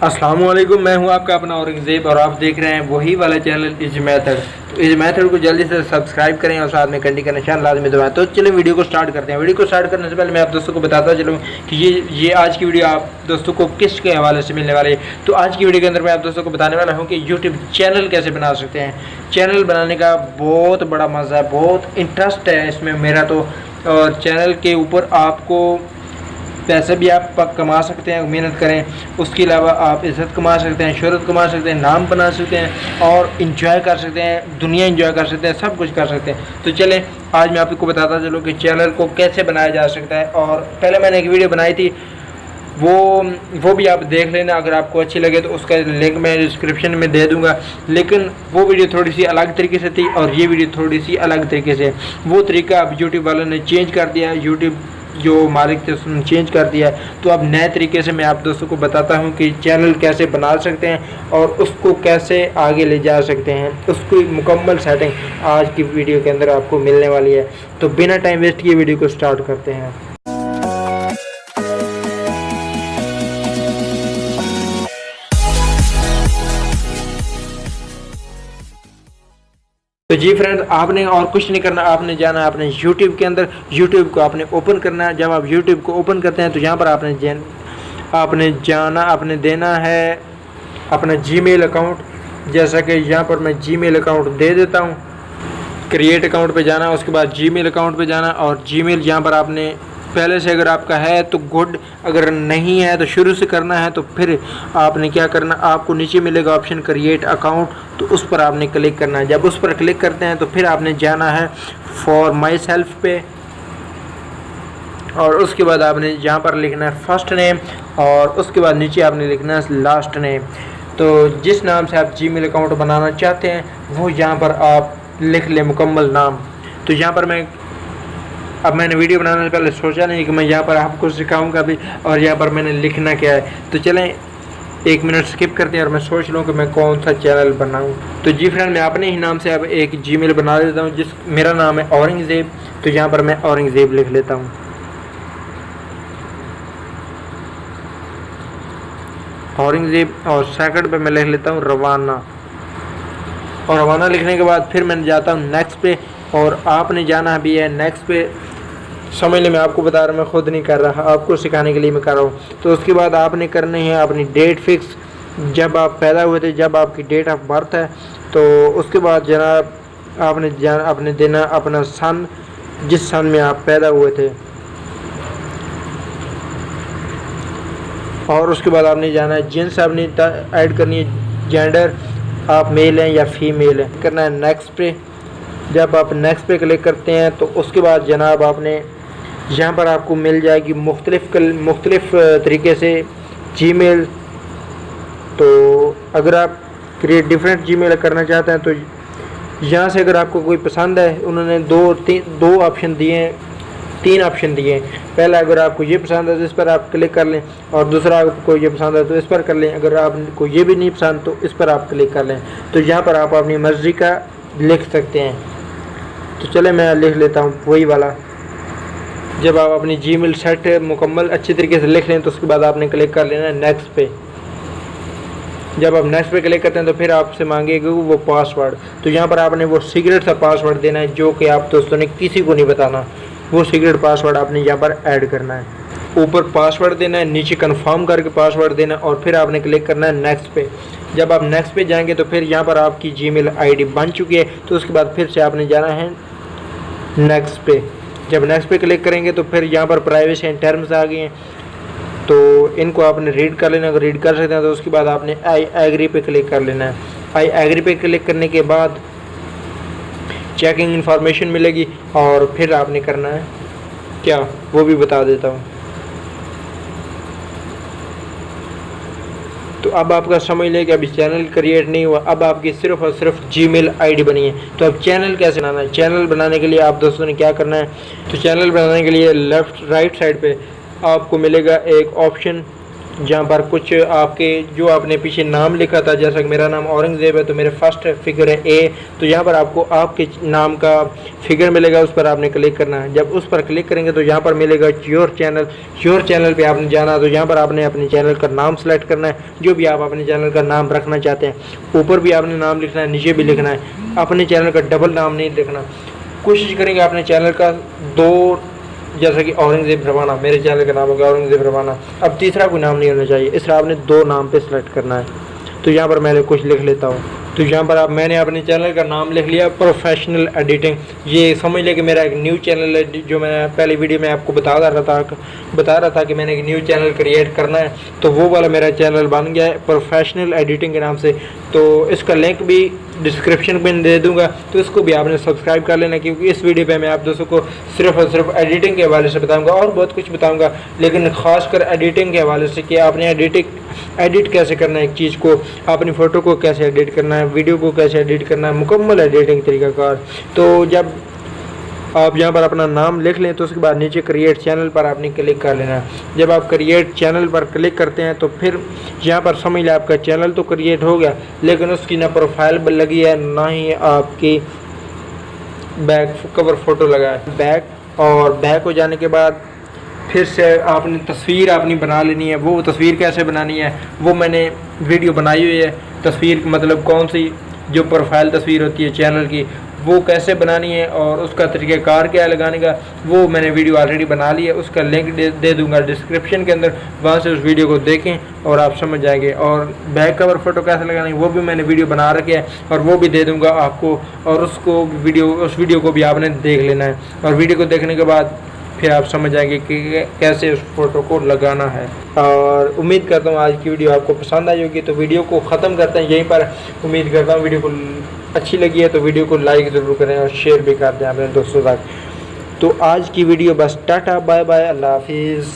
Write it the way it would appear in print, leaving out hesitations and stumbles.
अस्सलामुअलैकुम, मैं हूं आपका अपना औरंगज़ेब और आप देख रहे हैं वही वाला चैनल इज मेथड। तो इस मेथड को जल्दी से सब्सक्राइब करें और साथ में घंटी का निशान लाजमी दबाएं। तो चलिए वीडियो को स्टार्ट करते हैं। वीडियो को स्टार्ट करने से पहले मैं आप दोस्तों को बताता चलूँ कि ये आज की वीडियो आप दोस्तों को किसके हवाले से मिलने वाली है। तो आज की वीडियो के अंदर मैं आप दोस्तों को बताने वाला हूँ कि यूट्यूब चैनल कैसे बना सकते हैं। चैनल बनाने का बहुत बड़ा मज़ा है, बहुत इंटरेस्ट है इसमें मेरा तो। और चैनल के ऊपर आपको पैसे भी आप कमा सकते हैं, मेहनत करें। उसके अलावा आप इज़्ज़त कमा सकते हैं, शोहरत कमा सकते हैं, नाम बना सकते हैं और इंजॉय कर सकते हैं, दुनिया इंजॉय कर सकते हैं, सब कुछ कर सकते हैं। तो चलें आज मैं आपको बताता चलूँ कि चैनल को कैसे बनाया जा सकता है। और पहले मैंने एक वीडियो बनाई थी, वो भी आप देख लेना। अगर आपको अच्छी लगे तो उसका लिंक मैं डिस्क्रिप्शन में दे दूंगा। लेकिन वो वीडियो थोड़ी सी अलग तरीके से थी और ये वीडियो थोड़ी सी अलग तरीके से। वो तरीका अब यूट्यूब वालों ने चेंज कर दिया, यूट्यूब जो मालिक थे उसने चेंज कर दिया है। तो अब नए तरीके से मैं आप दोस्तों को बताता हूं कि चैनल कैसे बना सकते हैं और उसको कैसे आगे ले जा सकते हैं। उसकी मुकम्मल सेटिंग आज की वीडियो के अंदर आपको मिलने वाली है। तो बिना टाइम वेस्ट किए वीडियो को स्टार्ट करते हैं। तो जी फ्रेंड्स, आपने और कुछ नहीं करना, आपने जाना है अपने YouTube के अंदर। YouTube को आपने ओपन करना है। जब आप YouTube को ओपन करते हैं तो यहाँ पर आपने देना है अपना Gmail अकाउंट। जैसा कि यहाँ पर मैं Gmail अकाउंट दे देता हूँ। क्रिएट अकाउंट पे जाना, उसके बाद Gmail अकाउंट पे जाना और Gmail यहाँ पर आपने पहले से अगर आपका है तो गुड, अगर नहीं है तो शुरू से करना है। तो फिर आपने क्या करना, आपको नीचे मिलेगा ऑप्शन क्रिएट अकाउंट, तो उस पर आपने क्लिक करना है। जब उस पर क्लिक करते हैं तो फिर आपने जाना है फॉर माई सेल्फ पे और उसके बाद आपने यहाँ पर लिखना है फर्स्ट नेम और उसके बाद नीचे आपने लिखना है लास्ट नेम। तो जिस नाम से आप Gmail अकाउंट बनाना चाहते हैं वो यहाँ पर आप लिख लें मुकम्मल नाम। तो यहाँ पर मैंने वीडियो बनाने से पहले सोचा नहीं कि मैं यहाँ पर आपको सिखाऊंगा भी और यहाँ पर मैंने लिखना क्या है। तो चलें 1 मिनट स्किप करते हैं और मैं सोच लूँ कि मैं कौन सा चैनल बनाऊँ। तो जी फ्रेंड, मैं अपने ही नाम से अब एक Gmail बना देता हूँ मेरा नाम है औरंगज़ेब। तो यहाँ पर मैं औरंगज़ेब लिख लेता हूँ, औरंगज़ेब। और सेकंड पे मैं लिख लेता हूँ रवाना। और रवाना लिखने के बाद फिर मैं जाता हूँ नेक्स्ट पे और आपने जाना भी है नेक्स्ट पे। समझ लें, मैं आपको बता रहा हूँ, मैं खुद नहीं कर रहा, आपको सिखाने के लिए मैं कर रहा हूँ। तो उसके बाद आपने करनी है अपनी डेट फिक्स, जब आप पैदा हुए थे, जब आपकी डेट ऑफ बर्थ है। तो उसके बाद जनाब आपने देना अपना सन, जिस सन में आप पैदा हुए थे। और उसके बाद आपने जाना है जिन्स आपने ऐड करनी है, जेंडर आप मेल हैं या फीमेल हैं, करना है नेक्स्ट पे। जब आप नेक्स्ट पे क्लिक करते हैं तो उसके बाद जनाब आपने यहाँ पर आपको मिल जाएगी मुख्तलिफ तरीके से Gmail। तो अगर आप क्रिएट डिफरेंट Gmail करना चाहते हैं तो यहाँ से अगर आपको कोई पसंद है, उन्होंने दो ऑप्शन दिए हैं, 3 ऑप्शन दिए हैं। पहला, अगर आपको ये पसंद है तो इस पर आप क्लिक कर लें और दूसरा, आपको ये पसंद है तो इस पर कर लें। अगर आपको ये भी नहीं पसंद तो इस पर आप क्लिक कर लें। तो यहाँ पर आप अपनी मर्ज़ी का लिख सकते हैं। तो चले मैं लिख लेता हूँ वही वाला। जब आप अपनी Gmail सेट मुकम्मल अच्छी तरीके से लिख लें तो उसके बाद आपने क्लिक कर लेना है नेक्स्ट पे। जब आप नेक्स्ट पे क्लिक करते हैं तो फिर आपसे मांगेगा वो पासवर्ड। तो यहाँ पर आपने वो सीक्रेट सा पासवर्ड देना है जो कि आप दोस्तों ने किसी को नहीं बताना। वो सीक्रेट पासवर्ड आपने यहाँ पर ऐड करना है। ऊपर पासवर्ड देना है, नीचे कंफर्म करके पासवर्ड देना और फिर आपने क्लिक करना है नेक्स्ट पे। जब आप नेक्स्ट पे जाएंगे तो फिर यहाँ पर आपकी Gmail ID बन चुकी है। तो उसके बाद फिर से आपने जाना है नेक्स्ट पे। जब नेक्स्ट पे क्लिक करेंगे तो फिर यहाँ पर प्राइवेसी एंड टर्म्स आ गए हैं, तो इनको आपने रीड कर लेना। अगर रीड कर सकते हैं तो उसके बाद आपने आई एग्री पे क्लिक कर लेना है। आई एग्री पे क्लिक करने के बाद चेकिंग इन्फॉर्मेशन मिलेगी और फिर आपने करना है क्या, वो भी बता देता हूँ। तो अब आपका समझ लें कि अभी चैनल क्रिएट नहीं हुआ, अब आपकी सिर्फ और सिर्फ Gmail ID बनी है। तो अब चैनल कैसे बनाना है? चैनल बनाने के लिए आप दोस्तों ने क्या करना है, तो चैनल बनाने के लिए लेफ़्ट राइट साइड पे आपको मिलेगा एक ऑप्शन जहाँ पर कुछ आपके जो आपने पीछे नाम लिखा था, जैसा कि मेरा नाम औरंगज़ेब है तो मेरे फर्स्ट फिगर है ए, तो यहाँ पर आपको आपके नाम का फिगर मिलेगा, उस पर आपने क्लिक करना है। जब उस पर क्लिक करेंगे तो यहाँ पर मिलेगा योर चैनल। योर चैनल पे आपने जाना, तो यहाँ पर आपने अपने चैनल का नाम सेलेक्ट करना है, जो भी आप अपने चैनल का नाम रखना चाहते हैं। ऊपर भी आपने नाम लिखना है, नीचे भी लिखना है, अपने चैनल का डबल नाम नहीं लिखना। कोशिश करेंगे अपने चैनल का दो, जैसा कि औरंगज़ेब रवाना, मेरे चैनल का नाम होगा औरंगज़ेब रवाना। अब तीसरा कोई नाम नहीं होना चाहिए, इस तरह आपने दो नाम पे सेलेक्ट करना है। तो यहाँ पर मैंने कुछ लिख लेता हूँ। तो यहाँ पर मैंने अपने चैनल का नाम लिख लिया प्रोफेशनल एडिटिंग। ये समझ लें कि मेरा एक न्यू चैनल है, जो मैं पहली वीडियो में आपको बता रहा था कि मैंने एक न्यू चैनल क्रिएट करना है, तो वो वाला मेरा चैनल बन गया है प्रोफेशनल एडिटिंग के नाम से। तो इसका लिंक भी डिस्क्रिप्शन में दे दूंगा, तो इसको भी आपने सब्सक्राइब कर लेना, क्योंकि इस वीडियो पे मैं आप दोस्तों को सिर्फ और सिर्फ एडिटिंग के हवाले से बताऊंगा, और बहुत कुछ बताऊंगा, लेकिन ख़ासकर एडिटिंग के हवाले से कि आपने एडिट कैसे करना है एक चीज़ को, अपनी फ़ोटो को कैसे एडिट करना है, वीडियो को कैसे एडिट करना है, मुकम्मल एडिटिंग तरीक़ाकार। तो जब आप यहाँ पर अपना नाम लिख लें तो उसके बाद नीचे क्रिएट चैनल पर आपने क्लिक कर लेना है। जब आप क्रिएट चैनल पर क्लिक करते हैं तो फिर यहाँ पर समझ लें आपका चैनल तो क्रिएट हो गया, लेकिन उसकी ना प्रोफाइल लगी है, ना ही आपकी बैक कवर फ़ोटो लगा है। बैक हो जाने के बाद फिर से आपने तस्वीर अपनी बना लेनी है। वो तस्वीर कैसे बनानी है वो मैंने वीडियो बनाई हुई है। तस्वीर मतलब कौन सी जो प्रोफाइल तस्वीर होती है चैनल की, वो कैसे बनानी है और उसका तरीक़ाकार क्या है लगाने का, वो मैंने वीडियो ऑलरेडी बना ली है। उसका लिंक दे दूंगा डिस्क्रिप्शन के अंदर, वहाँ से उस वीडियो को देखें और आप समझ जाएंगे। और बैक कवर फ़ोटो कैसे लगानी है वो भी मैंने वीडियो बना रखी है, और वो भी दे दूँगा आपको, और उस वीडियो को भी आपने देख लेना है। और वीडियो को देखने के बाद फिर आप समझ जाएंगे कि कैसे उस फ़ोटो को लगाना है। और उम्मीद करता हूँ आज की वीडियो आपको पसंद आई होगी। तो वीडियो को ख़त्म करते हैं यहीं पर। उम्मीद करता हूँ वीडियो को अच्छी लगी है तो वीडियो को लाइक ज़रूर करें और शेयर भी कर दें अपने दोस्तों तक। तो आज की वीडियो बस, टाटा बाय बाय, अल्लाह हाफिज़।